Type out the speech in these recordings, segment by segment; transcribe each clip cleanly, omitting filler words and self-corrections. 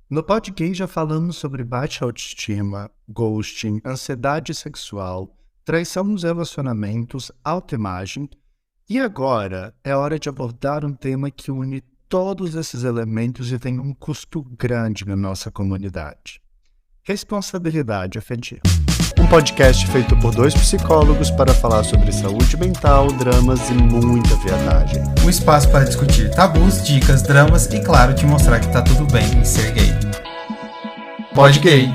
No podcast já falamos sobre baixa autoestima, ghosting, ansiedade sexual, traição nos relacionamentos, autoimagem. E agora é hora de abordar um tema que une todos esses elementos e tem um custo grande na nossa comunidade: responsabilidade afetiva. Um podcast feito por dois psicólogos para falar sobre saúde mental, dramas e muita viadagem. Um espaço para discutir tabus, dicas, dramas e, claro, te mostrar que tá tudo bem em ser gay. Pod Gay.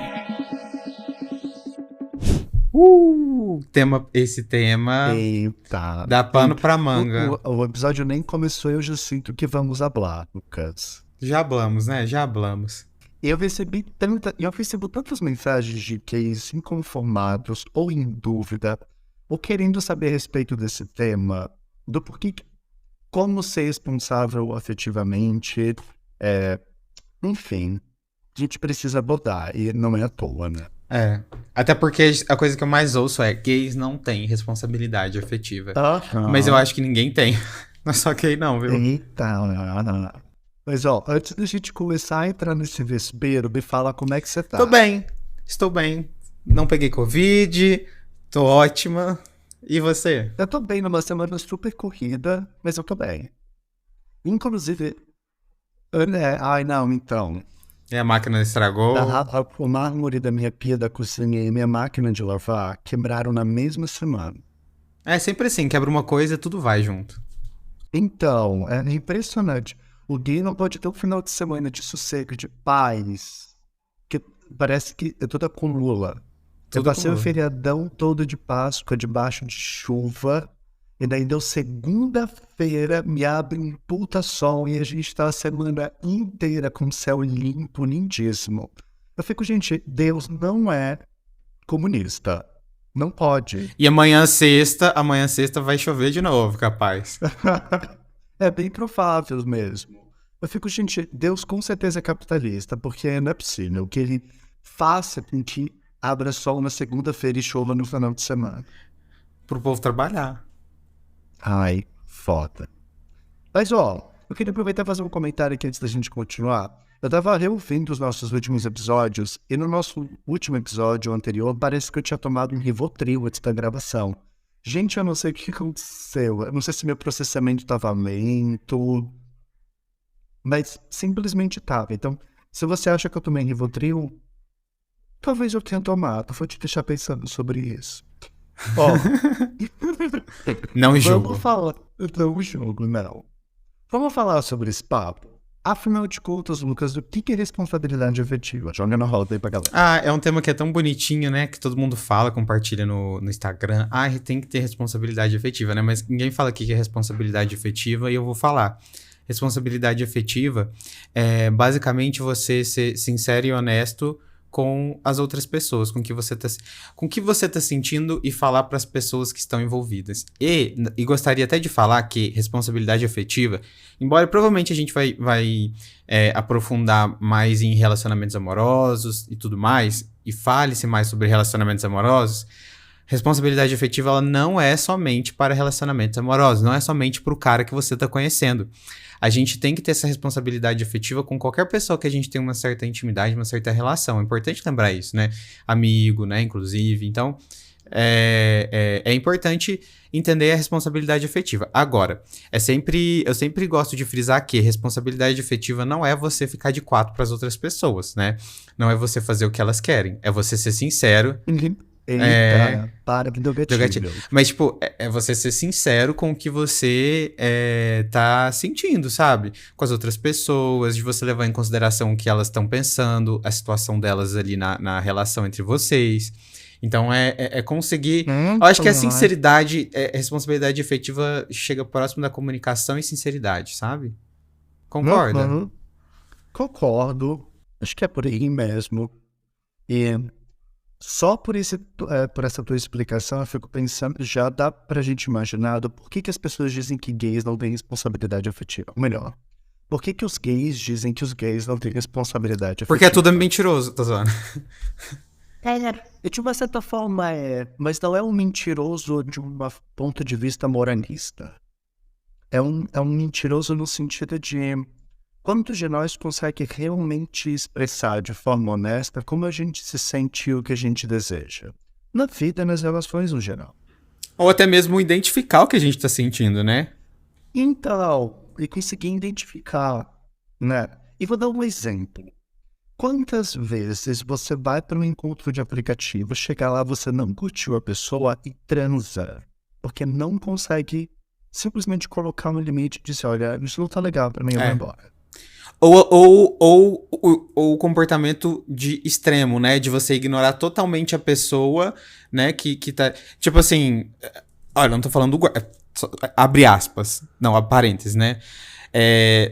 Esse tema Eita. dá pano pra manga. O episódio nem começou e eu já sinto que vamos falar, Lucas. Já hablamos, né? Já hablamos. Eu recebo tantas mensagens de gays inconformados ou em dúvida, ou querendo saber a respeito desse tema, do porquê, como ser responsável afetivamente, enfim, a gente precisa abordar, e não é à toa, né? É. Até porque a coisa que eu mais ouço é: gays não têm responsabilidade afetiva. Mas eu acho que ninguém tem. Não é só gay não, viu? Eita, não. Mas ó, antes da gente começar a entrar nesse vespeiro, me fala como é que você tá. Estou bem. Não peguei Covid, tô ótima. E você? Eu tô bem numa semana super corrida, mas eu tô bem. Inclusive, então. E a máquina estragou? O mármore da minha pia da cozinha e minha máquina de lavar quebraram na mesma semana. É sempre assim, quebra uma coisa e tudo vai junto. Então, é impressionante. O gay não pode ter um final de semana de sossego, de paz, que parece que tudo acumula. Eu passei o feriadão todo de Páscoa debaixo de chuva, e daí deu segunda-feira, me abre um puta sol, e a gente tá a semana inteira com céu limpo, lindíssimo. Eu fico, gente, Deus não é comunista. Não pode. E amanhã sexta vai chover de novo, capaz. É bem provável mesmo. Eu fico, gente, Deus com certeza é capitalista, porque não é possível que ele faça com que abra sol na segunda-feira e chova no final de semana. Pro povo trabalhar. Ai, foda. Mas, ó, eu queria aproveitar e fazer um comentário aqui antes da gente continuar. Eu tava reouvindo os nossos últimos episódios, e no nosso último episódio anterior, parece que eu tinha tomado um Rivotril antes da gravação. Gente, eu não sei o que aconteceu. Eu não sei se meu processamento tava lento, mas simplesmente tava. Então, se você acha que eu tomei Rivotril, talvez eu tenha tomado. Vou te deixar pensando sobre isso. Ó, não julgo. Vamos falar. Não julgo, não. Vamos falar sobre esse papo. Afinal de contas, Lucas, o que é responsabilidade afetiva? Joga na roda aí pra galera. É um tema que é tão bonitinho, né? Que todo mundo fala, compartilha no Instagram. Tem que ter responsabilidade afetiva, né? Mas ninguém fala o que é responsabilidade afetiva e eu vou falar. Responsabilidade afetiva é basicamente você ser sincero e honesto com as outras pessoas, com o que você tá sentindo e falar para as pessoas que estão envolvidas. E gostaria até de falar que responsabilidade afetiva, embora provavelmente a gente vai aprofundar mais em relacionamentos amorosos e tudo mais, e fale-se mais sobre relacionamentos amorosos, responsabilidade afetiva ela não é somente para relacionamentos amorosos, não é somente para o cara que você tá conhecendo. A gente tem que ter essa responsabilidade afetiva com qualquer pessoa que a gente tem uma certa intimidade, uma certa relação. É importante lembrar isso, né? Amigo, né? Inclusive. Então, é importante entender a responsabilidade afetiva. Agora, eu sempre gosto de frisar que responsabilidade afetiva não é você ficar de quatro para as outras pessoas, né? Não é você fazer o que elas querem. É você ser sincero. Eita, para que deu gatilho. Mas, tipo, é você ser sincero com o que você tá sentindo, sabe? Com as outras pessoas, de você levar em consideração o que elas estão pensando, a situação delas ali na relação entre vocês. Então, é conseguir... Eu acho que a sinceridade, responsabilidade afetiva chega próximo da comunicação e sinceridade, sabe? Concorda? Concordo. Acho que é por aí mesmo. E... só por essa tua explicação, eu fico pensando, já dá pra gente imaginar do porquê que as pessoas dizem que gays não têm responsabilidade afetiva. Ou melhor, por que os gays dizem que os gays não têm responsabilidade afetiva? Porque é tudo mentiroso, tá zoando. E de uma certa forma mas não é um mentiroso de um ponto de vista moralista. É um mentiroso no sentido de Quantos de nós consegue realmente expressar de forma honesta como a gente se sente e o que a gente deseja? Na vida e nas relações no geral. Ou até mesmo identificar o que a gente tá sentindo, né? Então, e conseguir identificar, né? E vou dar um exemplo. Quantas vezes você vai para um encontro de aplicativo, chega lá, você não curtiu a pessoa e transa, porque não consegue simplesmente colocar um limite e dizer, olha, isso não tá legal pra mim, eu vou É. embora. Ou o comportamento de extremo, né? De você ignorar totalmente a pessoa, né? Que tá. Tipo assim. Olha, não tô falando do. Abre aspas. Não, parênteses, né?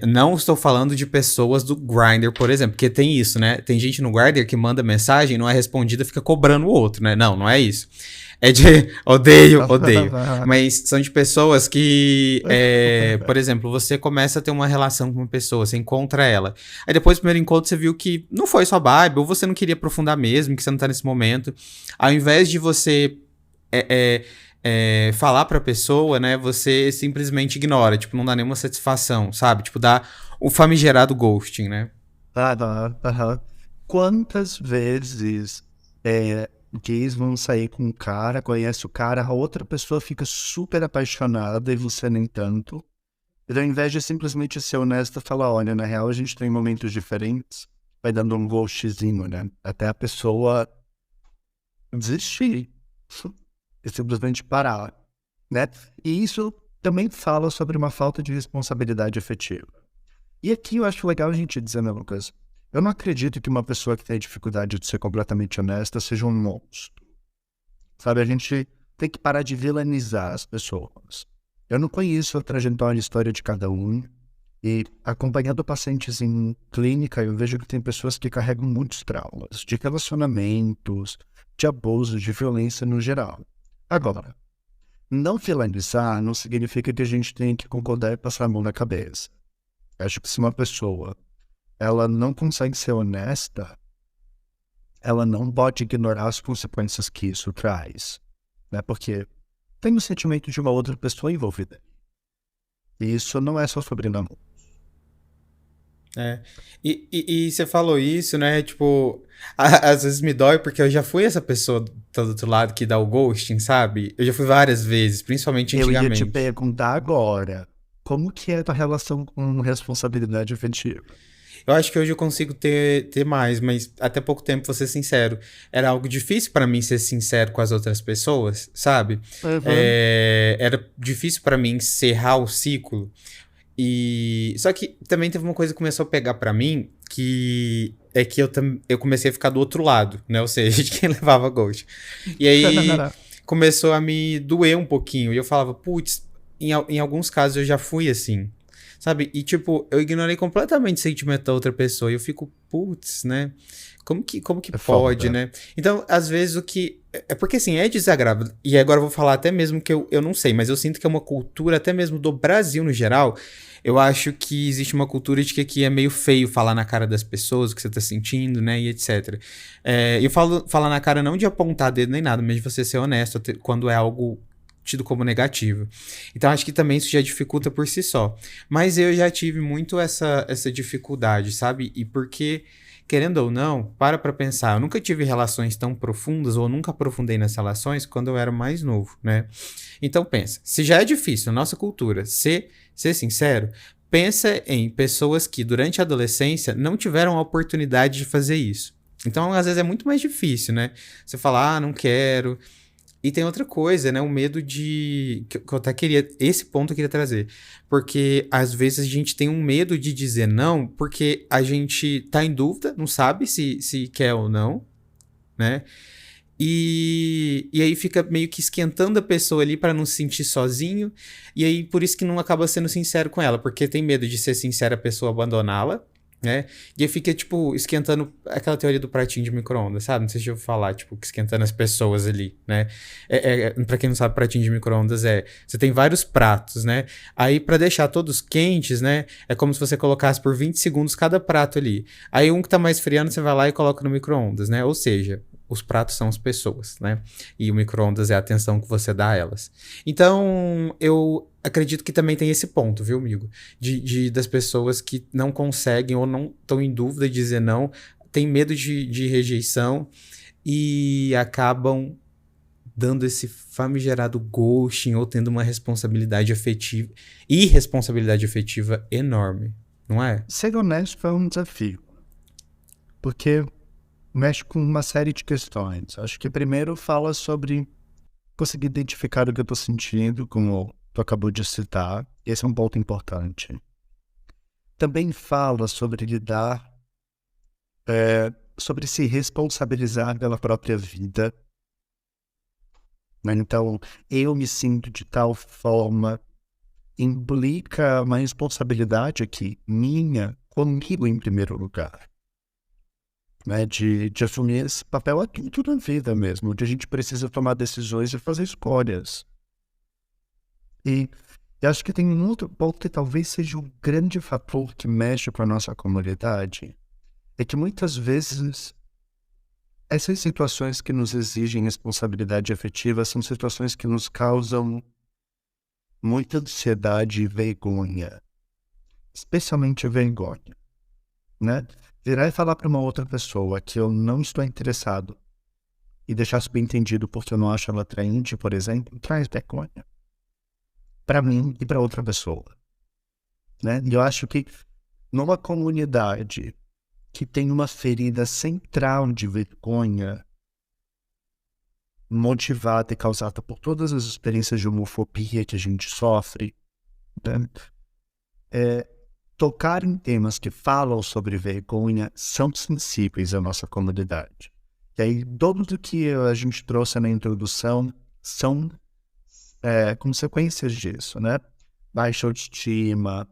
Não estou falando de pessoas do Grindr, por exemplo, porque tem isso, né? Tem gente no Grindr que manda mensagem, não é respondida, fica cobrando o outro, né? Não, não é isso. É de odeio. Mas são de pessoas que, por exemplo, você começa a ter uma relação com uma pessoa, você encontra ela. Aí depois do primeiro encontro você viu que não foi sua vibe, ou você não queria aprofundar mesmo, que você não tá nesse momento. Ao invés de você falar pra pessoa, né, você simplesmente ignora, tipo, não dá nenhuma satisfação, sabe? Tipo, dá o famigerado ghosting, né? Quantas vezes gays vão sair com um cara, conhece o cara, a outra pessoa fica super apaixonada e você nem tanto. E ao invés de simplesmente ser honesta, falar, olha, na real a gente tem momentos diferentes, vai dando um ghostzinho, né? Até a pessoa desistir e simplesmente parar, né? E isso também fala sobre uma falta de responsabilidade afetiva. E aqui eu acho legal a gente dizer, né, Lucas? Eu não acredito que uma pessoa que tem dificuldade de ser completamente honesta seja um monstro. Sabe, a gente tem que parar de vilanizar as pessoas. Eu não conheço a trajetória e história de cada um. E acompanhando pacientes em clínica, eu vejo que tem pessoas que carregam muitos traumas de relacionamentos, de abuso, de violência no geral. Agora, não vilanizar não significa que a gente tem que concordar e passar a mão na cabeça. Acho que se uma pessoa ela não consegue ser honesta, ela não pode ignorar as consequências que isso traz, né? Porque tem o sentimento de uma outra pessoa envolvida. E isso não é só sobre namoro. E você falou isso, né? Tipo, às vezes me dói porque eu já fui essa pessoa do outro lado que dá o ghosting, sabe? Eu já fui várias vezes, principalmente Eu ia te antigamente. perguntar agora, como que é a tua relação com responsabilidade afetiva? Eu acho que hoje eu consigo ter mais, mas até pouco tempo, vou ser sincero, era algo difícil pra mim ser sincero com as outras pessoas, sabe? Uhum. Era difícil pra mim encerrar o ciclo. E só que também teve uma coisa que começou a pegar pra mim, que é que eu comecei a ficar do outro lado, né? Ou seja, de quem levava ghost. E aí começou a me doer um pouquinho. E eu falava, putz, em alguns casos eu já fui assim. Sabe? E tipo, eu ignorei completamente o sentimento da outra pessoa. E eu fico, putz, né? Como que É pode, foda. né? Então, às vezes o que. É porque assim, é desagradável. E agora eu vou falar até mesmo que eu não sei, mas eu sinto que é uma cultura, até mesmo do Brasil no geral. Eu acho que existe uma cultura de que aqui é meio feio falar na cara das pessoas o que você tá sentindo, né? E etc. Eu falo falar na cara não de apontar dedo nem nada, mas de você ser honesto quando é algo tido como negativo. Então acho que também isso já dificulta por si só. Mas eu já tive muito essa dificuldade, sabe? E porque, querendo ou não, pra pensar, eu nunca tive relações tão profundas ou nunca aprofundei nas relações quando eu era mais novo, né? Então pensa, se já é difícil na nossa cultura ser sincero, pensa em pessoas que durante a adolescência não tiveram a oportunidade de fazer isso. Então, às vezes é muito mais difícil, né? Você falar, não quero. E tem outra coisa, né? O medo de. Que eu até queria. Esse ponto eu queria trazer. Porque às vezes a gente tem um medo de dizer não, porque a gente tá em dúvida, não sabe se quer ou não, né? E aí fica meio que esquentando a pessoa ali para não se sentir sozinho. E aí por isso que não acaba sendo sincero com ela, porque tem medo de ser sincera a pessoa abandoná-la, né? E aí fica, tipo, esquentando aquela teoria do pratinho de micro-ondas, sabe? Não sei se eu vou falar, tipo, esquentando as pessoas ali, né? Pra quem não sabe, pratinho de micro-ondas você tem vários pratos, né? Aí pra deixar todos quentes, né? É como se você colocasse por 20 segundos cada prato ali. Aí um que tá mais friando, você vai lá e coloca no micro-ondas, né? Ou seja, os pratos são as pessoas, né? E o micro-ondas é a atenção que você dá a elas. Então, eu acredito que também tem esse ponto, viu, amigo? Das pessoas que não conseguem ou não estão em dúvida de dizer não, tem medo de rejeição e acabam dando esse famigerado ghosting ou tendo uma responsabilidade afetiva, irresponsabilidade afetiva enorme, não é? Ser honesto é um desafio, porque mexe com uma série de questões. Acho que primeiro fala sobre conseguir identificar o que eu estou sentindo, como tu acabou de citar. Esse é um ponto importante. Também fala sobre lidar, sobre se responsabilizar pela própria vida, né? Então, eu me sinto de tal forma, implica uma responsabilidade aqui, minha, comigo em primeiro lugar. Né, de assumir esse papel adulto na vida mesmo, onde a gente precisa tomar decisões e fazer escolhas. E eu acho que tem um outro ponto que talvez seja um grande fator que mexe com a nossa comunidade, é que muitas vezes essas situações que nos exigem responsabilidade afetiva são situações que nos causam muita ansiedade e vergonha, especialmente vergonha, né? Virar e falar para uma outra pessoa que eu não estou interessado e deixar subentendido porque eu não acho ela atraente, por exemplo, traz vergonha para mim e para outra pessoa, né? E eu acho que numa comunidade que tem uma ferida central de vergonha motivada e causada por todas as experiências de homofobia que a gente sofre, né? Tocar em temas que falam sobre vergonha são sensíveis à nossa comunidade. E aí, tudo do que a gente trouxe na introdução são consequências disso, né? Baixa autoestima,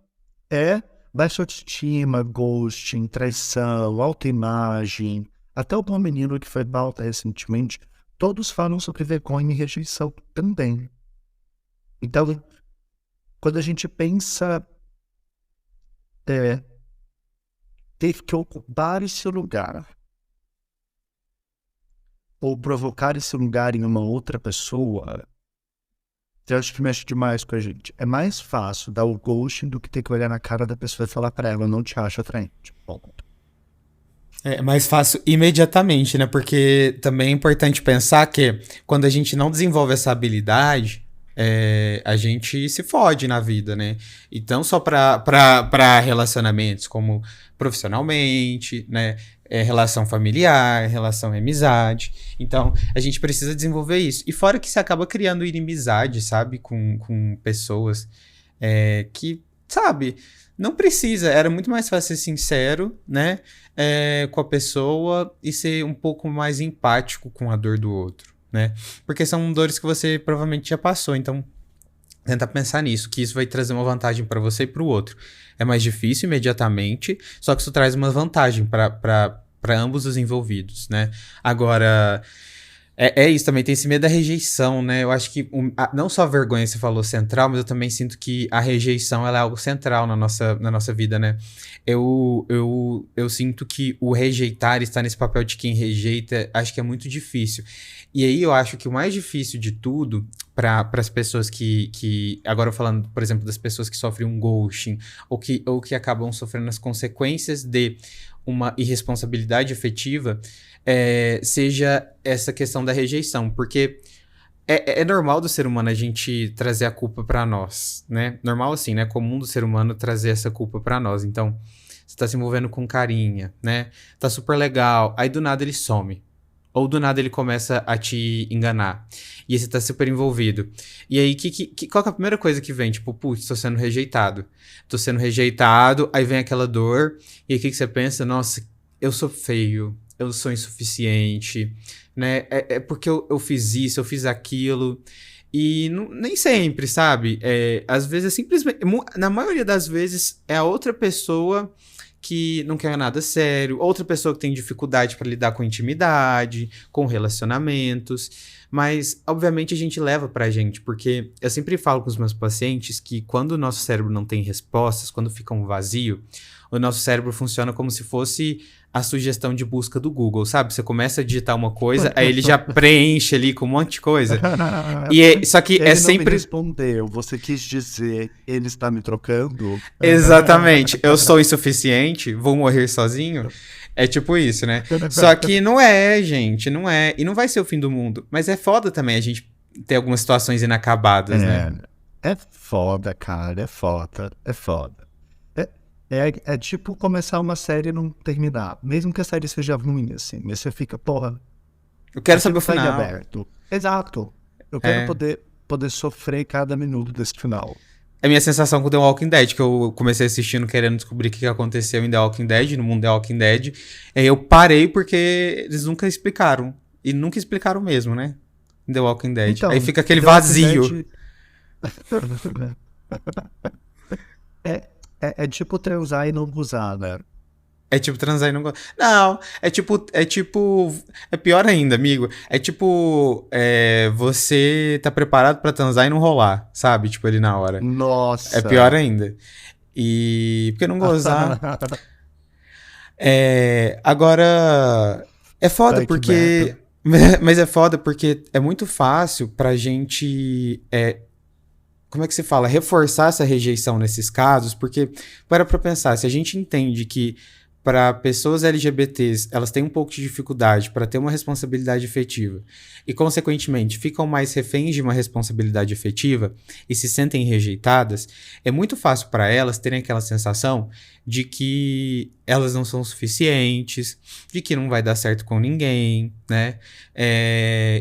ghosting, traição, autoimagem, até o bom menino que foi pauta recentemente, todos falam sobre vergonha e rejeição também. Então, quando a gente pensa ter que ocupar esse lugar ou provocar esse lugar em uma outra pessoa, eu acho que mexe demais com a gente. É mais fácil dar o ghosting do que ter que olhar na cara da pessoa e falar pra ela, eu não te acho atraente. Ponto. É mais fácil imediatamente, né? Porque também é importante pensar que quando a gente não desenvolve essa habilidade, a gente se fode na vida, né? Então, só para relacionamentos, como profissionalmente, né? Relação familiar, relação amizade. Então, a gente precisa desenvolver isso. E fora que você acaba criando inimizade, sabe? Com pessoas que, sabe, não precisa. Era muito mais fácil ser sincero, né? Com a pessoa e ser um pouco mais empático com a dor do outro, né? Porque são dores que você provavelmente já passou, então tenta pensar nisso, que isso vai trazer uma vantagem para você e para o outro. É mais difícil imediatamente, só que isso traz uma vantagem para ambos os envolvidos, né? Agora, isso também, tem esse medo da rejeição, né? Eu acho que não só a vergonha, você falou, central, mas eu também sinto que a rejeição ela é algo central na nossa vida, né? Eu sinto que o rejeitar, estar nesse papel de quem rejeita, acho que é muito difícil. E aí eu acho que o mais difícil de tudo, para as pessoas que. Agora falando, por exemplo, das pessoas que sofrem um ghosting, ou que acabam sofrendo as consequências de uma irresponsabilidade afetiva, seja essa questão da rejeição, porque é normal do ser humano a gente trazer a culpa pra nós, né? Normal assim, né? Comum do ser humano trazer essa culpa pra nós. Então, você tá se envolvendo com carinha, né? Tá super legal, aí do nada ele some. Ou do nada ele começa a te enganar. E aí você tá super envolvido. E aí, qual que é a primeira coisa que vem? Tipo, putz, tô sendo rejeitado. Tô sendo rejeitado, aí vem aquela dor. E aí o que você pensa? Nossa, eu sou feio, eu sou insuficiente, né? É porque eu fiz isso, eu fiz aquilo. E nem sempre, sabe? Às vezes é simplesmente... Na maioria das vezes é a outra pessoa que não quer nada sério, outra pessoa que tem dificuldade para lidar com intimidade, com relacionamentos, mas obviamente a gente leva pra gente, porque eu sempre falo com os meus pacientes que quando o nosso cérebro não tem respostas, quando fica um vazio, o nosso cérebro funciona como se fosse a sugestão de busca do Google, sabe? Você começa a digitar uma coisa, aí ele já preenche ali com um monte de coisa. Só que Ele é não me sempre... respondeu. Você quis dizer, ele está me trocando? Exatamente. Eu sou insuficiente, vou morrer sozinho. É tipo isso, né? Só que não é, gente, não é. E não vai ser o fim do mundo. Mas é foda também a gente ter algumas situações inacabadas, né? É foda, cara. É foda. É foda. É tipo começar uma série e não terminar. Mesmo que a série seja ruim, assim. Mas você fica, porra, Eu quero saber aquilo o tá em final. aberto. Exato. Eu quero poder sofrer cada minuto desse final. É a minha sensação com The Walking Dead, que eu comecei assistindo querendo descobrir o que aconteceu em The Walking Dead, no mundo The Walking Dead. Aí eu parei porque eles nunca explicaram. E nunca explicaram mesmo, né? Em The Walking Dead. Então, Aí fica aquele The Walking vazio. Dead é tipo transar e não usar, né? É tipo transar e não... Não, é tipo... É pior ainda, amigo. É tipo... você tá preparado pra transar e não rolar, sabe? Tipo, ali na hora. É pior Nossa. ainda. E... Porque não gozar... Agora... É foda Ai, que merda. porque... Mas é foda porque é muito fácil pra gente... como é que se fala? Reforçar essa rejeição nesses casos, porque, para pra pensar, se a gente entende que para pessoas LGBTs elas têm um pouco de dificuldade para ter uma responsabilidade efetiva e, consequentemente, ficam mais reféns de uma responsabilidade efetiva e se sentem rejeitadas, é muito fácil para elas terem aquela sensação de que elas não são suficientes, de que não vai dar certo com ninguém, né?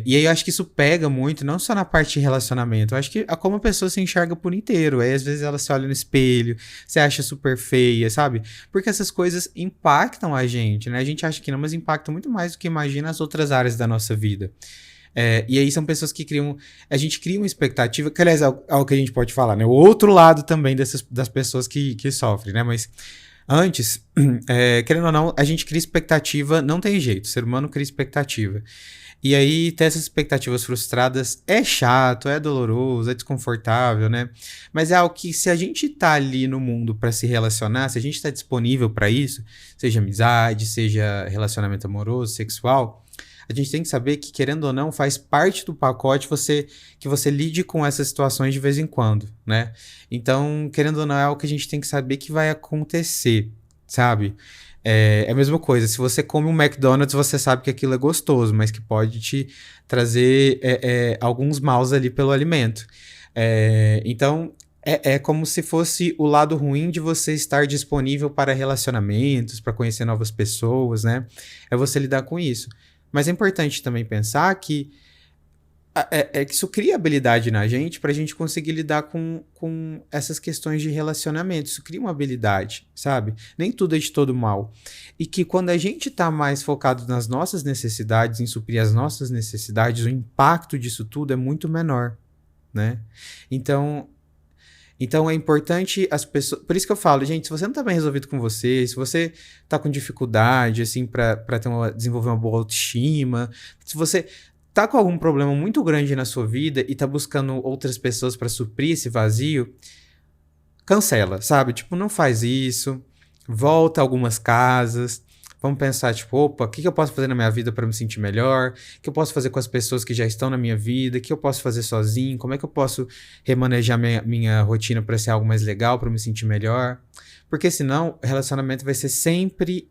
E aí eu acho que isso pega muito, não só na parte de relacionamento, eu acho que a como a pessoa se enxerga por inteiro. Aí às vezes ela se olha no espelho, se acha super feia, sabe? Porque essas coisas impactam a gente, né? A gente acha que não, mas impactam muito mais do que imagina as outras áreas da nossa vida. E aí são pessoas que criam... A gente cria uma expectativa, que aliás é algo que a gente pode falar, né? O outro lado também das pessoas que sofrem, né? Mas antes, querendo ou não, a gente cria expectativa, não tem jeito, o ser humano cria expectativa. E aí, ter essas expectativas frustradas é chato, é doloroso, é desconfortável, né? Mas é algo que, se a gente tá ali no mundo para se relacionar, se a gente tá disponível para isso, seja amizade, seja relacionamento amoroso, sexual, a gente tem que saber que, querendo ou não, faz parte do pacote que você lide com essas situações de vez em quando, né? Então, querendo ou não, é algo que a gente tem que saber que vai acontecer, sabe? É a mesma coisa, se você come um McDonald's, você sabe que aquilo é gostoso, mas que pode te trazer alguns maus ali pelo alimento. Então, é como se fosse o lado ruim de você estar disponível para relacionamentos, para conhecer novas pessoas, né? É você lidar com isso. Mas é importante também pensar que que isso cria habilidade na gente para a gente conseguir lidar com essas questões de relacionamento. Isso cria uma habilidade, sabe? Nem tudo é de todo mal. E que quando a gente está mais focado nas nossas necessidades, em suprir as nossas necessidades, o impacto disso tudo é muito menor, né? Então é importante as pessoas... Por isso que eu falo, gente, se você não tá bem resolvido com você, se você tá com dificuldade, assim, pra desenvolver uma boa autoestima, se você tá com algum problema muito grande na sua vida e tá buscando outras pessoas pra suprir esse vazio, cancela, sabe? Tipo, não faz isso, volta a algumas casas, vamos pensar, tipo, opa, o que eu posso fazer na minha vida para me sentir melhor? O que eu posso fazer com as pessoas que já estão na minha vida? O que eu posso fazer sozinho? Como é que eu posso remanejar minha rotina para ser algo mais legal, para me sentir melhor? Porque senão, o relacionamento vai ser sempre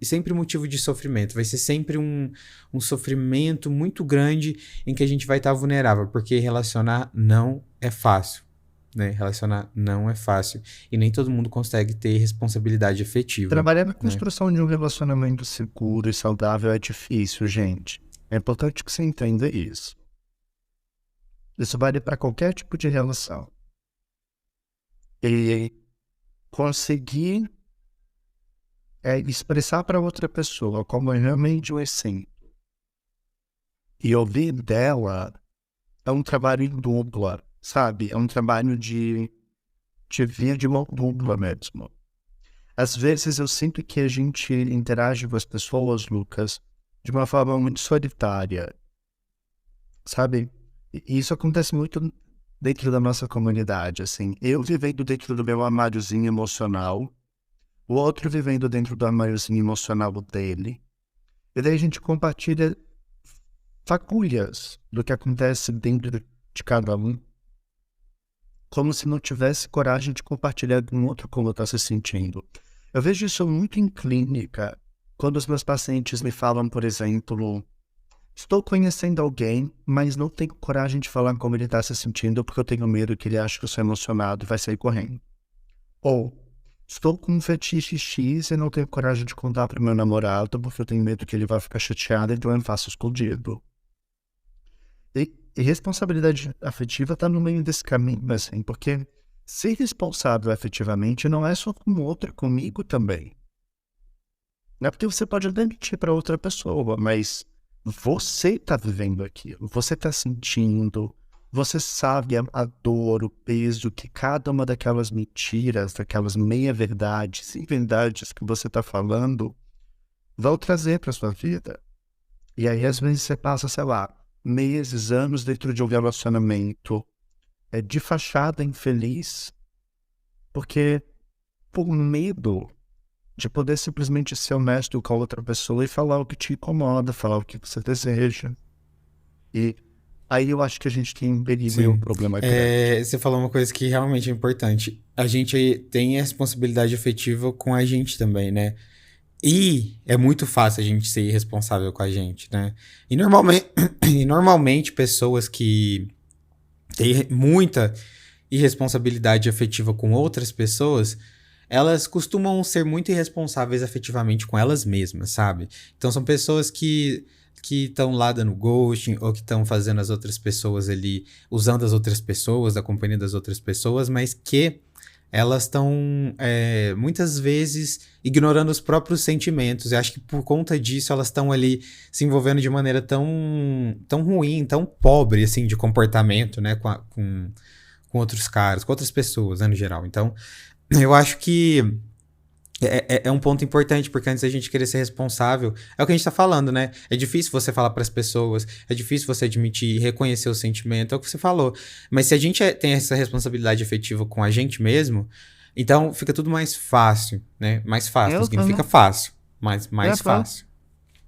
sempre motivo de sofrimento. Vai ser sempre um sofrimento muito grande em que a gente vai estar vulnerável, porque relacionar não é fácil. Né? Relacionar não é fácil. E nem todo mundo consegue ter responsabilidade efetiva. Trabalhar na Né? construção de um relacionamento seguro e saudável é difícil, gente. É importante que você entenda isso. Isso vale para qualquer tipo de relação. E conseguir expressar para outra pessoa como é realmente o essência e ouvir dela é um trabalho em dupla, sabe? É um trabalho de via de mão dupla mesmo. Às vezes eu sinto que a gente interage com as pessoas, Lucas, de uma forma muito solitária, sabe? E isso acontece muito dentro da nossa comunidade, assim. Eu vivendo dentro do meu armáriozinho emocional, o outro vivendo dentro do armáriozinho emocional dele. E daí a gente compartilha fagulhas do que acontece dentro de cada um, como se não tivesse coragem de compartilhar com o outro como está se sentindo. Eu vejo isso muito em clínica, quando os meus pacientes me falam, por exemplo, estou conhecendo alguém, mas não tenho coragem de falar como ele está se sentindo porque eu tenho medo que ele ache que eu sou emocionado e vai sair correndo. Ou, estou com um fetiche X e não tenho coragem de contar para o meu namorado porque eu tenho medo que ele vai ficar chateado, então eu faço escondido. E responsabilidade afetiva está no meio desse caminho, assim, porque ser responsável afetivamente não é só com o outro, é comigo também. Não é porque você pode até mentir para outra pessoa, mas você está vivendo aquilo, você está sentindo, você sabe a dor, o peso que cada uma daquelas mentiras, daquelas meia-verdades e verdades que você está falando vão trazer para sua vida. E aí, às vezes, você passa, sei lá, meses, anos dentro de um relacionamento de fachada infeliz, porque por medo de poder simplesmente ser honesto com a outra pessoa e falar o que te incomoda, falar o que você deseja. E aí eu acho que a gente tem um perigo e um Sim. problema grande. Você falou uma coisa que realmente é importante. A gente tem a responsabilidade afetiva com a gente também, né? E é muito fácil a gente ser irresponsável com a gente, né? E normalmente, e normalmente pessoas que têm muita irresponsabilidade afetiva com outras pessoas, elas costumam ser muito irresponsáveis afetivamente com elas mesmas, sabe? Então são pessoas que estão lá dando ghosting ou que estão fazendo as outras pessoas ali, usando as outras pessoas, a companhia das outras pessoas, mas que elas estão muitas vezes ignorando os próprios sentimentos. Eu acho que por conta disso elas estão ali se envolvendo de maneira tão ruim, tão pobre assim de comportamento, né, com outros caras, com outras pessoas, né, no geral. Então, eu acho que é um ponto importante, porque antes da gente querer ser responsável, é o que a gente tá falando, né? É difícil você falar pras pessoas, é difícil você admitir e reconhecer o sentimento, é o que você falou. Mas se a gente tem essa responsabilidade afetiva com a gente mesmo, então fica tudo mais fácil, né? Mais fácil, não Eu significa também. fácil, mas mais Perfeito, fácil.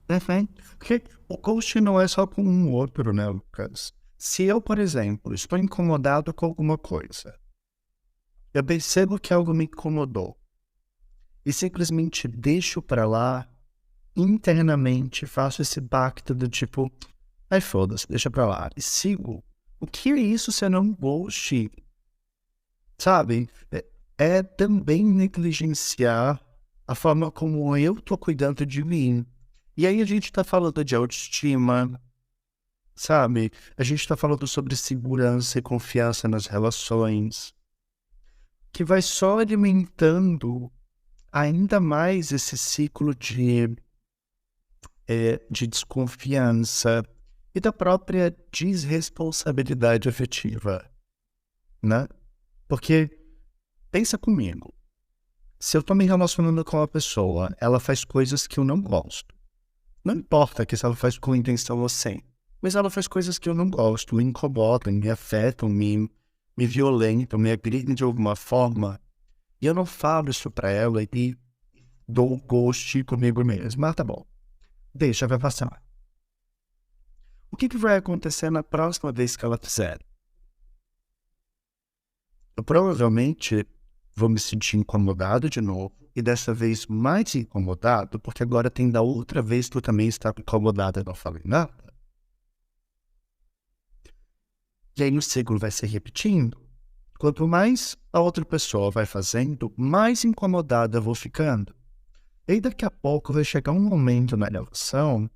perfeito. Porque o coach não é só com um outro, né, Lucas? Se eu, por exemplo, estou incomodado com alguma coisa, eu percebo que algo me incomodou e simplesmente deixo pra lá, internamente faço esse pacto do tipo, ai foda-se, deixa pra lá, e sigo. O que é isso se não ghost? Sabe? É também negligenciar a forma como eu tô cuidando de mim. E aí a gente tá falando de autoestima, sabe? A gente tá falando sobre segurança e confiança nas relações, que vai só alimentando ainda mais esse ciclo de desconfiança e da própria desresponsabilidade afetiva, né? Porque, pensa comigo, se eu tô me relacionando com uma pessoa, ela faz coisas que eu não gosto. Não importa que se ela faz com intenção ou sem, mas ela faz coisas que eu não gosto, me incomodam, me afetam, me violentam, me agridem de alguma forma, e eu não falo isso pra ela e dou o ghost comigo mesmo. Mas tá bom, deixa, vai passar. O que vai acontecer na próxima vez que ela fizer? Eu provavelmente vou me sentir incomodado de novo, e dessa vez mais incomodado, porque agora tem da outra vez que eu também estava incomodado e não falei nada. E aí o ciclo vai se repetindo. Quanto mais a outra pessoa vai fazendo, mais incomodada eu vou ficando. E aí daqui a pouco vai chegar um momento na relação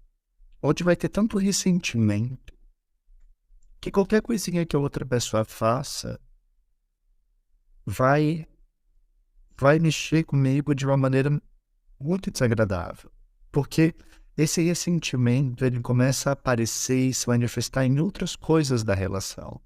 onde vai ter tanto ressentimento que qualquer coisinha que a outra pessoa faça vai mexer comigo de uma maneira muito desagradável. Porque esse ressentimento, ele começa a aparecer e se manifestar em outras coisas da relação.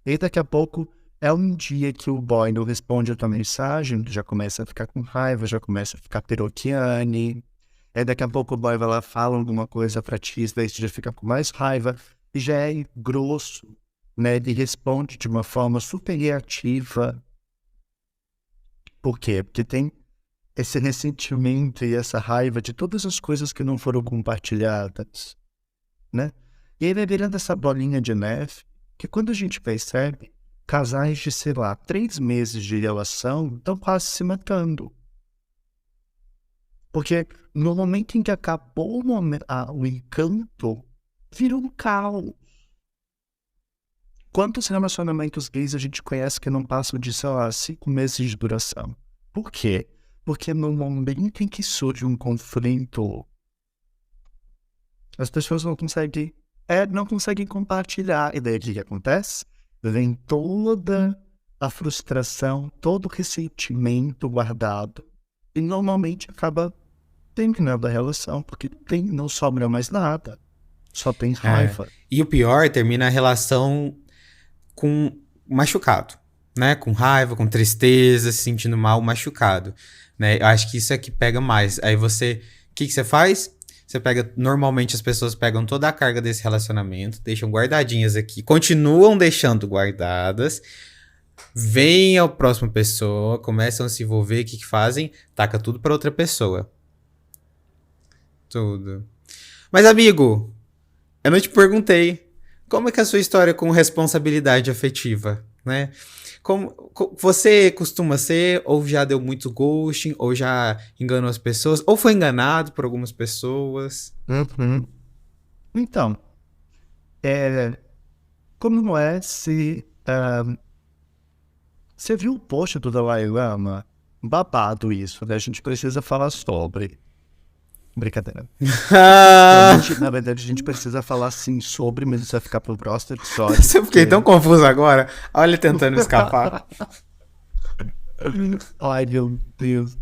E daqui a pouco é um dia que o boy não responde a tua mensagem, já começa a ficar com raiva, já começa a ficar peroquiane. Aí daqui a pouco o boy vai lá, fala alguma coisa pra ti, daí você já fica com mais raiva, e já é grosso, né? Ele responde de uma forma super reativa. Por quê? Porque tem esse ressentimento e essa raiva de todas as coisas que não foram compartilhadas, né? E aí vai virando essa bolinha de neve, que quando a gente percebe, casais de, sei lá, 3 meses de relação estão quase se matando. Porque no momento em que acabou o encanto, virou um caos. Quantos relacionamentos gays a gente conhece que não passam de, sei lá, 5 meses de duração? Por quê? Porque no momento em que surge um conflito, as pessoas não conseguem compartilhar. E daí o que acontece? Vem toda a frustração, todo o ressentimento guardado. E normalmente acaba terminando a relação, porque não sobra mais nada. Só tem raiva. E o pior, termina a relação com machucado, né? Com raiva, com tristeza, se sentindo mal, machucado, né? Eu acho que isso é que pega mais. Aí você, o que você faz? Você pega, normalmente as pessoas pegam toda a carga desse relacionamento, deixam guardadinhas aqui, continuam deixando guardadas, vem a próxima pessoa, começam a se envolver, o que fazem? Taca tudo pra outra pessoa. Tudo. Mas, amigo, eu não te perguntei como é que é a sua história com responsabilidade afetiva, né? Você costuma ser, ou já deu muito ghosting, ou já enganou as pessoas, ou foi enganado por algumas pessoas? Uhum. Então, como é se... você viu o post do Dalai Lama? Babado isso, né? A gente precisa falar sobre. Brincadeira. Na verdade, a gente precisa falar sim sobre, mas isso vai ficar pro próximo episódio. Eu fiquei tão confuso agora. Olha ele tentando escapar. Ai, meu Deus.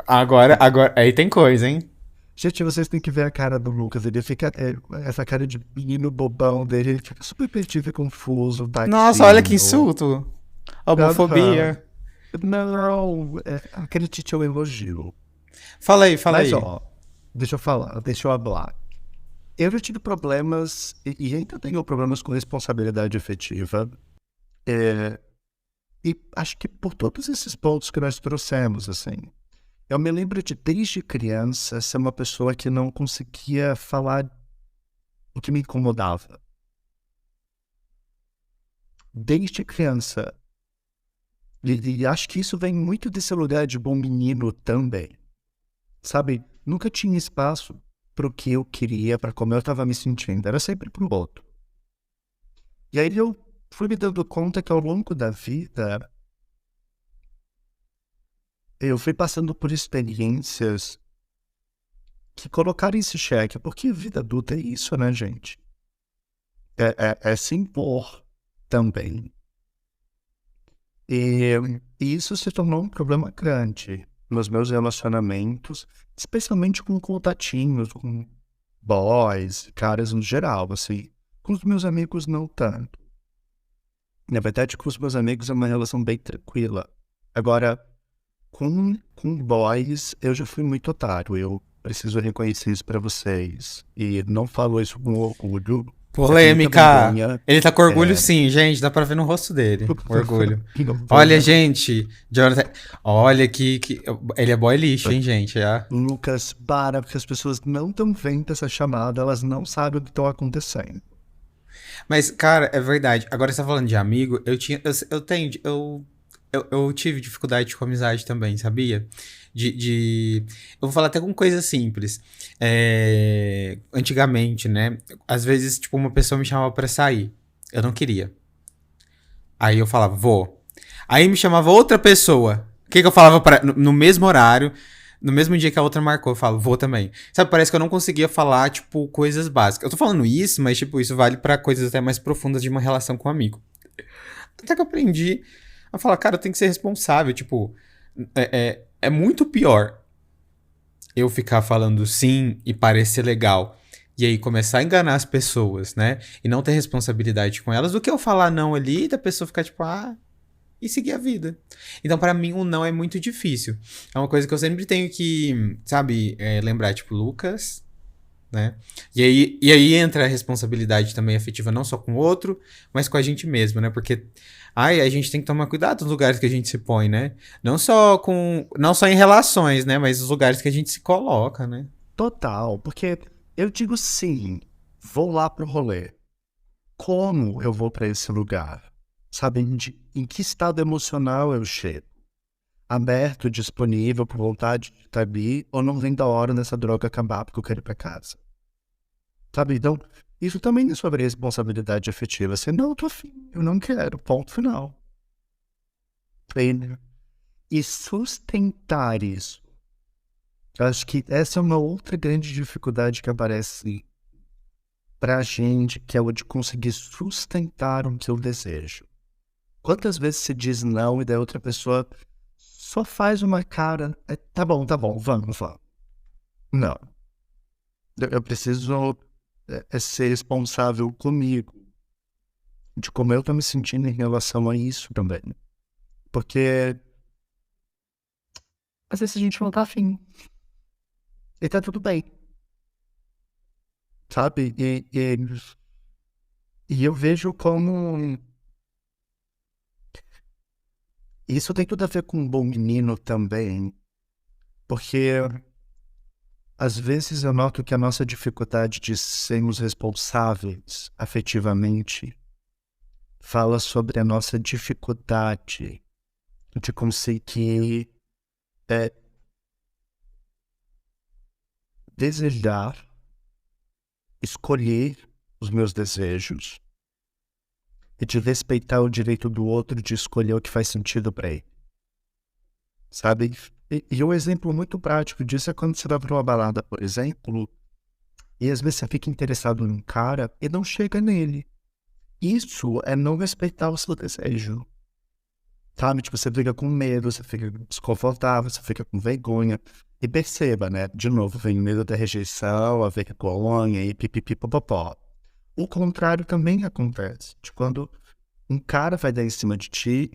Agora, aí tem coisa, hein? Gente, vocês têm que ver a cara do Lucas. Ele fica... essa cara de menino bobão dele, ele fica super perdido e confuso. Nossa, olha que insulto. Homofobia. Não, acredite, é um elogio. Fala aí. Mas, ó, deixa eu falar. Eu já tive problemas, e ainda tenho problemas com responsabilidade afetiva. E acho que por todos esses pontos que nós trouxemos, assim. Eu me lembro de, desde criança, ser uma pessoa que não conseguia falar o que me incomodava. Desde criança. E acho que isso vem muito desse lugar de bom menino também. Sabe? Nunca tinha espaço para o que eu queria, para como eu estava me sentindo. Era sempre pro outro. E aí eu fui me dando conta que ao longo da vida eu fui passando por experiências que colocaram esse xeque, porque vida adulta é isso, né, gente? É se impor também. E isso se tornou um problema grande nos meus relacionamentos, especialmente com contatinhos, com boys, caras no geral, assim. Com os meus amigos, não tanto. Na verdade, com os meus amigos é uma relação bem tranquila. Agora, com boys, eu já fui muito otário. Eu preciso reconhecer isso pra vocês. E não falo isso com orgulho. Polêmica! Ele tá com orgulho sim, gente. Dá pra ver no rosto dele. Orgulho. Olha, gente. Jonathan, olha que... Ele é boy lixo, hein, gente? Lucas, para, porque as pessoas não estão vendo essa chamada. Elas não sabem o que está acontecendo. Mas, cara, é verdade. Agora você tá falando de amigo. Eu tive dificuldade com amizade também, sabia? Eu vou falar até com coisa simples. Antigamente, né? Às vezes, tipo, uma pessoa me chamava pra sair. Eu não queria. Aí eu falava, vou. Aí me chamava outra pessoa. O que eu falava no mesmo horário, no mesmo dia que a outra marcou, eu falo, vou também. Sabe, parece que eu não conseguia falar, tipo, coisas básicas. Eu tô falando isso, mas, tipo, isso vale pra coisas até mais profundas de uma relação com um amigo. Até que eu aprendi a falar, cara, eu tenho que ser responsável. Tipo, é muito pior eu ficar falando sim e parecer legal e aí começar a enganar as pessoas, né? E não ter responsabilidade com elas, do que eu falar não ali e da pessoa ficar tipo, e seguir a vida. Então, pra mim, o não é muito difícil. É uma coisa que eu sempre tenho que, sabe, lembrar, tipo, Lucas, né? E aí entra a responsabilidade também afetiva, não só com o outro, mas com a gente mesmo, né? Porque a gente tem que tomar cuidado nos lugares que a gente se põe, né? Não só em relações, né? Mas os lugares que a gente se coloca, né? Total, porque eu digo sim, vou lá pro rolê. Como eu vou para esse lugar? Sabe, em que estado emocional eu chego? Aberto, disponível, com vontade de estar ali, ou não vem da hora dessa droga acabar porque eu quero ir para casa? Sabe, então, isso também é sobre responsabilidade afetiva. Você não, eu tô afim, eu não quero, ponto final. Pleno. E sustentar isso. Eu acho que essa é uma outra grande dificuldade que aparece pra gente, que é o de conseguir sustentar o seu desejo. Quantas vezes se diz não e daí outra pessoa só faz uma cara, tá bom, vamos. Não, eu preciso ser responsável comigo, de como eu tô me sentindo em relação a isso também. Porque às vezes a gente não tá afim, e tá tudo bem, sabe? E eu vejo como isso tem tudo a ver com um bom menino também, porque às vezes eu noto que a nossa dificuldade de sermos responsáveis afetivamente fala sobre a nossa dificuldade de conseguir é, desejar, escolher os meus desejos e de respeitar o direito do outro de escolher o que faz sentido para ele, sabe? E um exemplo muito prático disso é quando você vai para uma balada, por exemplo, e às vezes você fica interessado num cara e não chega nele. Isso é não respeitar o seu desejo. Sabe? Tipo, você fica com medo, você fica desconfortável, você fica com vergonha. E perceba, né? De novo, vem o medo da rejeição, a vergonha e pipipipopopó. O contrário também acontece. De quando um cara vai dar em cima de ti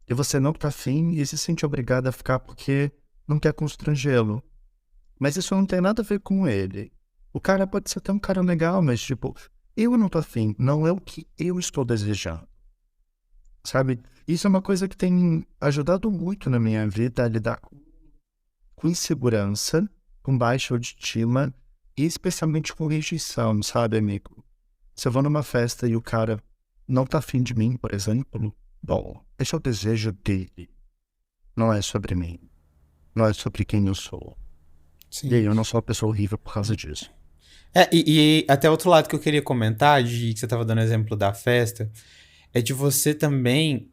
e você não tá afim e se sente obrigado a ficar porque não quer constrangê-lo. Mas isso não tem nada a ver com ele. O cara pode ser até um cara legal, mas tipo, eu não tô afim, não é o que eu estou desejando. Sabe? Isso é uma coisa que tem ajudado muito na minha vida a lidar com insegurança, com baixa autoestima e especialmente com rejeição, sabe, amigo? Se eu vou numa festa e o cara não tá afim de mim, por exemplo, bom, esse é o desejo dele. Não é sobre mim. Não é sobre quem eu sou. E Sim. aí, eu não sou uma pessoa horrível por causa disso. E até outro lado que eu queria comentar, de que você estava dando exemplo da festa, é de você também,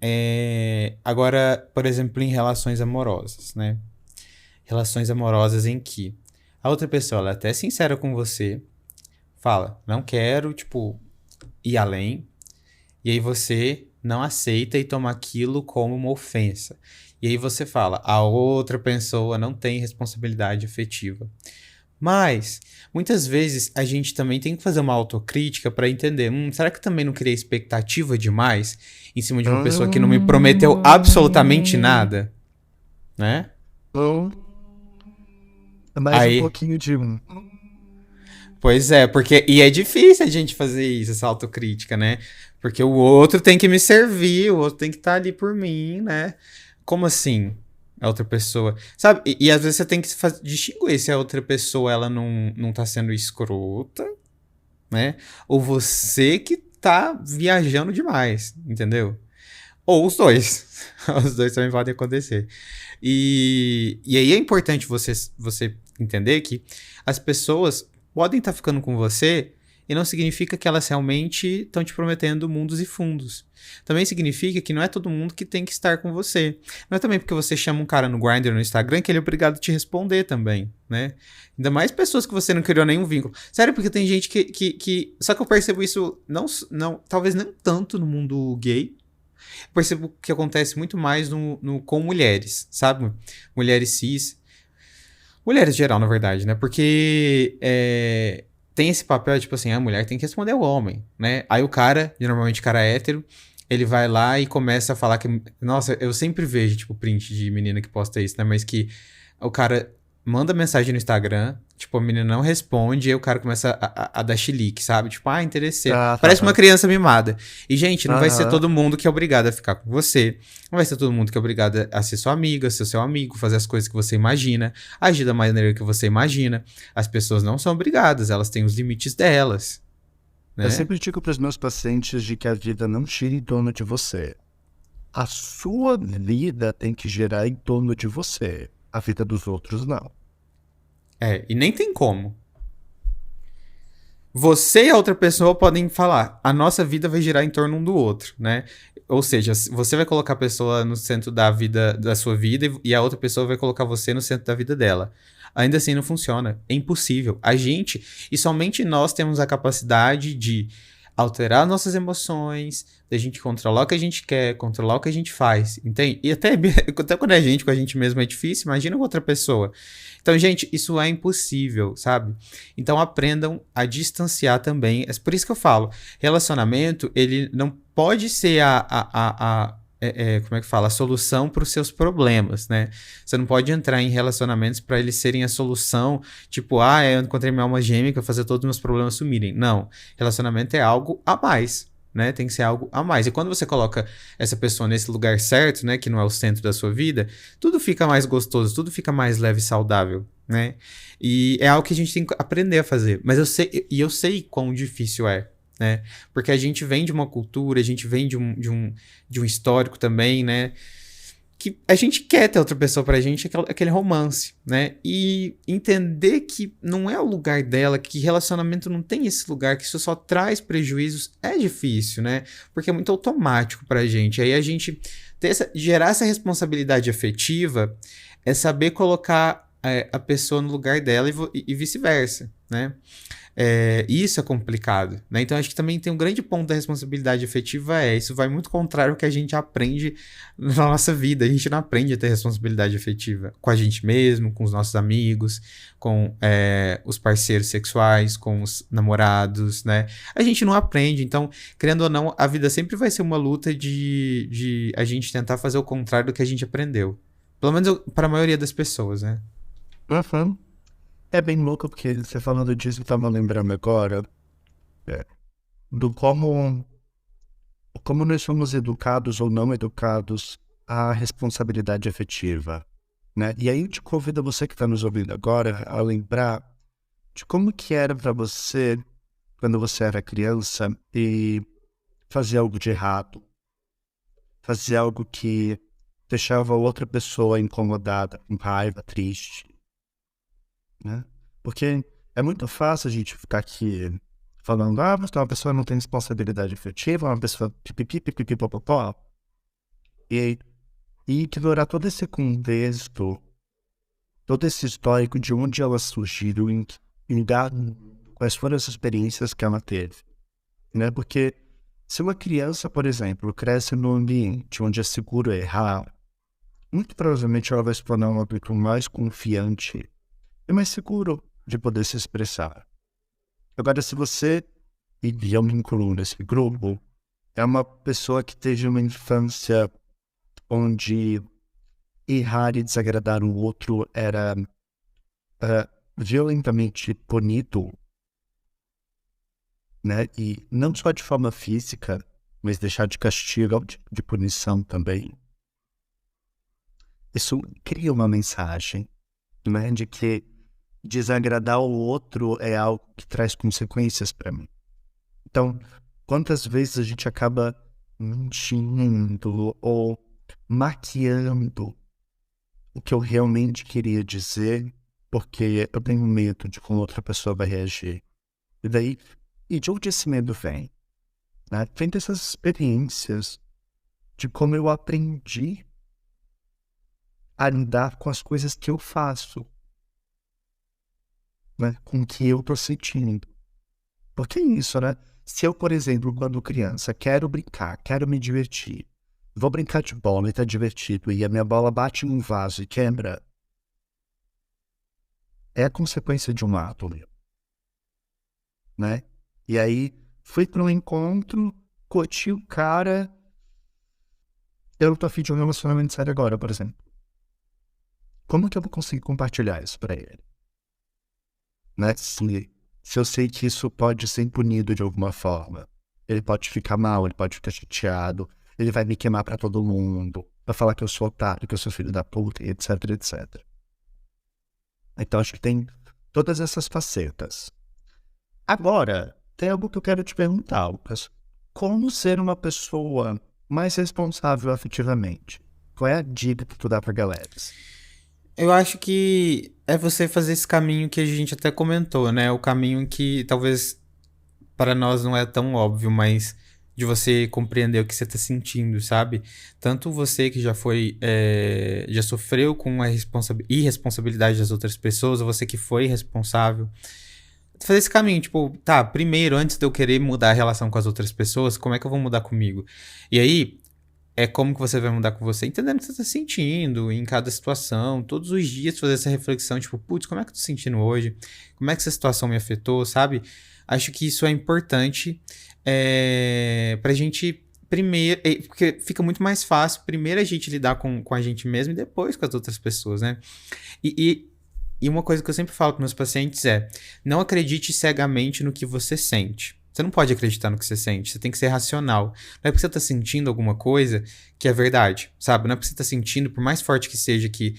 agora, por exemplo, em relações amorosas, né? Relações amorosas em que a outra pessoa, ela é até sincera com você, fala, não quero, tipo, ir além, e aí você não aceita e toma aquilo como uma ofensa. E aí você fala, a outra pessoa não tem responsabilidade afetiva. Mas, muitas vezes, a gente também tem que fazer uma autocrítica para entender, será que eu também não criei expectativa demais em cima de uma pessoa que não me prometeu absolutamente nada, né? Hum, mais um Aí, pouquinho de um. pois é, e é difícil a gente fazer isso, essa autocrítica, né? Porque o outro tem que me servir, o outro tem que estar ali por mim, né? Como assim? A outra pessoa. Sabe? E às vezes você tem que distinguir se a outra pessoa ela não tá sendo escrota, né? Ou você que tá viajando demais, entendeu? Ou os dois. Os dois também podem acontecer. E aí é importante você entender que as pessoas podem estar ficando com você e não significa que elas realmente estão te prometendo mundos e fundos. Também significa que não é todo mundo que tem que estar com você. Não é também porque você chama um cara no Grindr no Instagram que ele é obrigado a te responder também, né? Ainda mais pessoas que você não criou nenhum vínculo. Sério, porque tem gente que... Só que eu percebo isso, talvez não tanto no mundo gay, percebo que acontece muito mais com mulheres, sabe? Mulheres cis. Mulheres em geral, na verdade, né? Porque tem esse papel, tipo assim, a mulher tem que responder ao homem, né? Aí o cara, normalmente cara hétero, ele vai lá e começa a falar que... Nossa, eu sempre vejo, tipo, print de menina que posta isso, né? Mas que o cara manda mensagem no Instagram Tipo, a menina não responde e aí o cara começa a dar chilique, sabe? Tipo, interesseiro. Ah, tá, Parece uma tá. criança mimada. E, gente, não vai ser Aham. todo mundo que é obrigado a ficar com você. Não vai ser todo mundo que é obrigado a ser sua amiga, ser seu amigo, fazer as coisas que você imagina, agir da maneira que você imagina. As pessoas não são obrigadas, elas têm os limites delas, Eu né? sempre digo para os meus pacientes de que a vida não gira em torno de você. A sua vida tem que girar em torno de você. A vida dos outros, não. E nem tem como. Você e a outra pessoa podem falar, a nossa vida vai girar em torno um do outro, né? Ou seja, você vai colocar a pessoa no centro da vida, da sua vida, e a outra pessoa vai colocar você no centro da vida dela. Ainda assim não funciona. É impossível. A gente, e somente nós temos a capacidade de alterar nossas emoções, da gente controlar o que a gente quer, controlar o que a gente faz, entende? E até quando é a gente com a gente mesmo é difícil, imagina com outra pessoa. Então, gente, isso é impossível, sabe? Então aprendam a distanciar também. É por isso que eu falo, relacionamento, ele não pode ser como é que fala? A solução para os seus problemas, né? Você não pode entrar em relacionamentos para eles serem a solução, tipo, eu encontrei minha alma gêmea que vai fazer todos os meus problemas sumirem. Não. Relacionamento é algo a mais. Né? Tem que ser algo a mais. E quando você coloca essa pessoa nesse lugar certo, né, que não é o centro da sua vida, tudo fica mais gostoso, tudo fica mais leve e saudável, né? E é algo que a gente tem que aprender a fazer. Mas eu sei quão difícil é, né? Porque a gente vem de uma cultura, a gente vem de um histórico também, né? Que a gente quer ter outra pessoa pra gente, aquele romance, né? E entender que não é o lugar dela, que relacionamento não tem esse lugar, que isso só traz prejuízos, é difícil, né? Porque é muito automático pra gente. Aí a gente gerar essa responsabilidade afetiva é saber colocar a pessoa no lugar dela e vice-versa, né? Isso é complicado, né? Então acho que também tem um grande ponto da responsabilidade afetiva, isso vai muito contrário ao que a gente aprende na nossa vida. A gente não aprende a ter responsabilidade afetiva com a gente mesmo, com os nossos amigos, com os parceiros sexuais, com os namorados, né? A gente não aprende, então, querendo ou não, a vida sempre vai ser uma luta de a gente tentar fazer o contrário do que a gente aprendeu. Pelo menos para a maioria das pessoas, né? Uhum. É bem louco porque você falando disso, eu tava lembrando agora do como nós somos educados ou não educados à responsabilidade afetiva, né? E aí eu te convido você que está nos ouvindo agora a lembrar de como que era para você quando você era criança e fazer algo de errado, fazer algo que deixava outra pessoa incomodada, com raiva, triste, né? Porque é muito fácil a gente ficar aqui falando, mas uma pessoa não tem responsabilidade afetiva, uma pessoa pipipi, pipipi, popopó, e, e ignorar todo esse contexto, todo esse histórico de onde ela surgiu, quais foram as experiências que ela teve, né? Porque se uma criança, por exemplo, cresce num ambiente onde é seguro errar, muito provavelmente ela vai se tornar um adulto mais confiante e mais seguro de poder se expressar. Agora, se você, e eu me incluo nesse grupo, é uma pessoa que teve uma infância onde errar e desagradar o outro era violentamente punido, né? E não só de forma física, mas deixar de castigo, de punição também. Isso cria uma mensagem, né? De que desagradar o outro é algo que traz consequências para mim. Então, quantas vezes a gente acaba mentindo ou maquiando o que eu realmente queria dizer, porque eu tenho medo de como outra pessoa vai reagir. E de onde esse medo vem? Né? Vem dessas experiências, de como eu aprendi a lidar com as coisas que eu faço, né? Com o que eu tô sentindo. Porque é isso, né? Se eu, por exemplo, quando criança, quero brincar, quero me divertir, vou brincar de bola e tá divertido, e a minha bola bate num vaso e quebra, é a consequência de um ato meu, né? E aí, fui para um encontro, curti o cara, eu não tô afim de um relacionamento sério agora, por exemplo. Como que eu vou conseguir compartilhar isso para ele? né? Se eu sei que isso pode ser punido de alguma forma, ele pode ficar mal, ele pode ficar chateado, ele vai me queimar pra todo mundo, vai falar que eu sou otário, que eu sou filho da puta, etc, etc. Então acho que tem todas essas facetas. Agora, tem algo que eu quero te perguntar, Lucas. Como ser uma pessoa mais responsável afetivamente? Qual é a dica que tu dá pra galera? Eu acho que é você fazer esse caminho que a gente até comentou, né? O caminho que talvez para nós não é tão óbvio, mas de você compreender o que você tá sentindo, sabe? Tanto você que já foi, já sofreu com a irresponsabilidade das outras pessoas, ou você que foi responsável. Fazer esse caminho, tipo, tá, primeiro, antes de eu querer mudar a relação com as outras pessoas, como é que eu vou mudar comigo? E aí, é como que você vai mudar com você, entendendo o que você tá sentindo em cada situação, todos os dias fazer essa reflexão, tipo, putz, como é que eu tô sentindo hoje? Como é que essa situação me afetou, sabe? Acho que isso é importante pra gente primeiro, porque fica muito mais fácil primeiro a gente lidar com a gente mesmo e depois com as outras pessoas, né? E uma coisa que eu sempre falo para meus pacientes é: não acredite cegamente no que você sente. Você não pode acreditar no que você sente, você tem que ser racional. Não é porque você tá sentindo alguma coisa que é verdade, sabe? Não é porque você tá sentindo, por mais forte que seja, que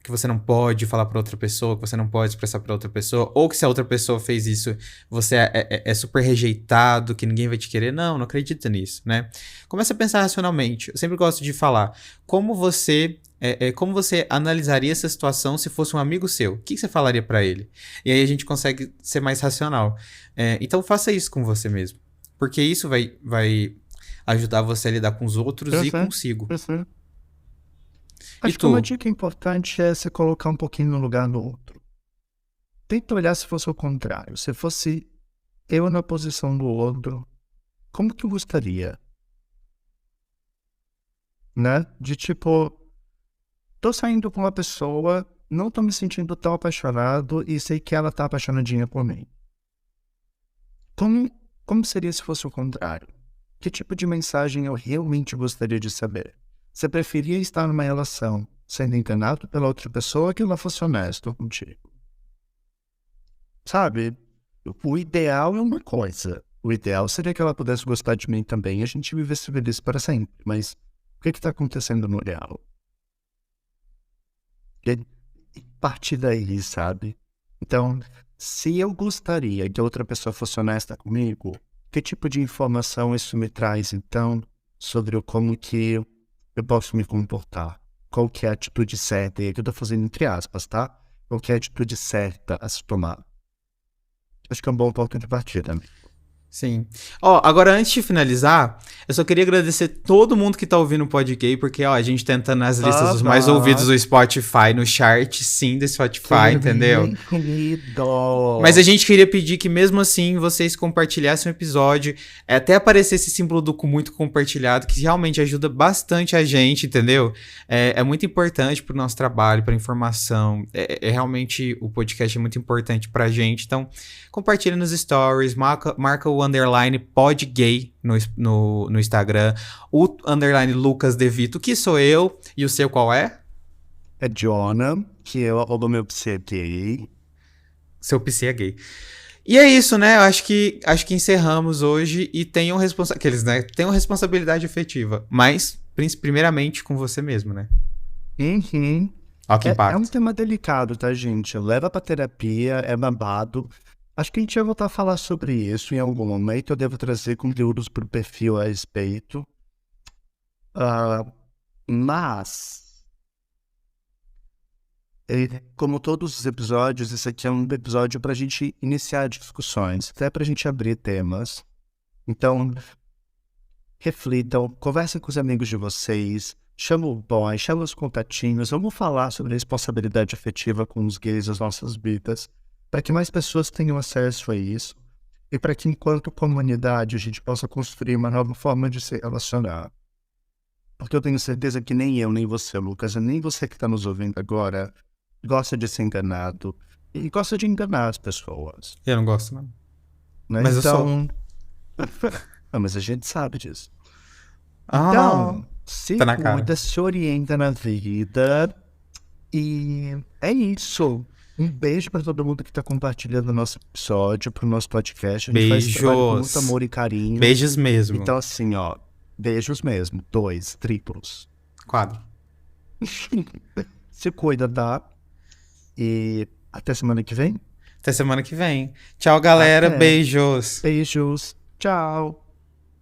você não pode falar para outra pessoa, que você não pode expressar para outra pessoa, ou que se a outra pessoa fez isso, você é super rejeitado, que ninguém vai te querer. Não, não acredita nisso, né? Começa a pensar racionalmente. Eu sempre gosto de falar como você analisaria essa situação se fosse um amigo seu. O que você falaria para ele? E aí a gente consegue ser mais racional. Então faça isso com você mesmo, porque isso vai ajudar você a lidar com os outros e consigo. Acho que uma dica importante é se colocar um pouquinho no lugar do outro. Tenta olhar se fosse o contrário. Se fosse eu na posição do outro, como que eu gostaria? Né? De tipo, tô saindo com uma pessoa, não tô me sentindo tão apaixonado e sei que ela tá apaixonadinha por mim. Como seria se fosse o contrário? Que tipo de mensagem eu realmente gostaria de saber? Você preferia estar numa relação sendo enganado pela outra pessoa que ela fosse honesto contigo? Sabe? O ideal é uma coisa. O ideal seria que ela pudesse gostar de mim também e a gente vivesse feliz para sempre. Mas o que está acontecendo no real? E partir daí, sabe? Então, se eu gostaria que a outra pessoa fosse honesta comigo, que tipo de informação isso me traz, então, sobre como que eu posso me comportar? Qual que é a atitude certa? E aqui eu tô fazendo entre aspas, tá? Qual que é a atitude certa a se tomar? Acho que é um bom ponto de partida. Sim. Ó, agora antes de finalizar, eu só queria agradecer todo mundo que tá ouvindo o podcast, porque, ó, a gente tenta nas listas dos mais ouvidos do Spotify, no chart, sim, do Spotify, entendeu? Mas a gente queria pedir que, mesmo assim, vocês compartilhassem o episódio, até aparecer esse símbolo do muito compartilhado, que realmente ajuda bastante a gente, entendeu? É muito importante pro nosso trabalho, pra informação. Realmente, o podcast é muito importante pra gente. Então, compartilha nos stories, marca o underline podgay no Instagram, o underline Lucas Devito, que sou eu, e o seu qual é? É Jonah, que é o meu psi é gay. Seu psi é gay. E é isso, né? Eu acho que encerramos hoje e tenham responsabilidade afetiva, mas primeiramente com você mesmo, né? Ó, que impacto. É um tema delicado, tá, gente? Leva pra terapia, é babado. Acho que a gente vai voltar a falar sobre isso em algum momento. Eu devo trazer conteúdos pro perfil a respeito. Mas, como todos os episódios, esse aqui é um episódio pra gente iniciar discussões, até pra gente abrir temas. Então, reflitam, conversem com os amigos de vocês, chama o boy, chama os contatinhos, vamos falar sobre a responsabilidade afetiva com os gays das nossas vidas, para que mais pessoas tenham acesso a isso e para que, enquanto comunidade, a gente possa construir uma nova forma de se relacionar. Porque eu tenho certeza que nem eu, nem você, Lucas, nem você que está nos ouvindo agora, gosta de ser enganado e gosta de enganar as pessoas. Eu não gosto, não. Né? Mas então... eu sou. Mas a gente sabe disso. Então, se cuida, se orienta na vida e é isso. Um beijo para todo mundo que está compartilhando o nosso episódio, pro nosso podcast. A gente faz esse trabalho com muito Beijos. amor e carinho. Beijos mesmo. Então, assim, ó, beijos mesmo. 2, triplos. Quadro. Se cuida, tá? E até semana que vem. Até semana que vem. Tchau, galera. Até. Beijos. Beijos. Tchau.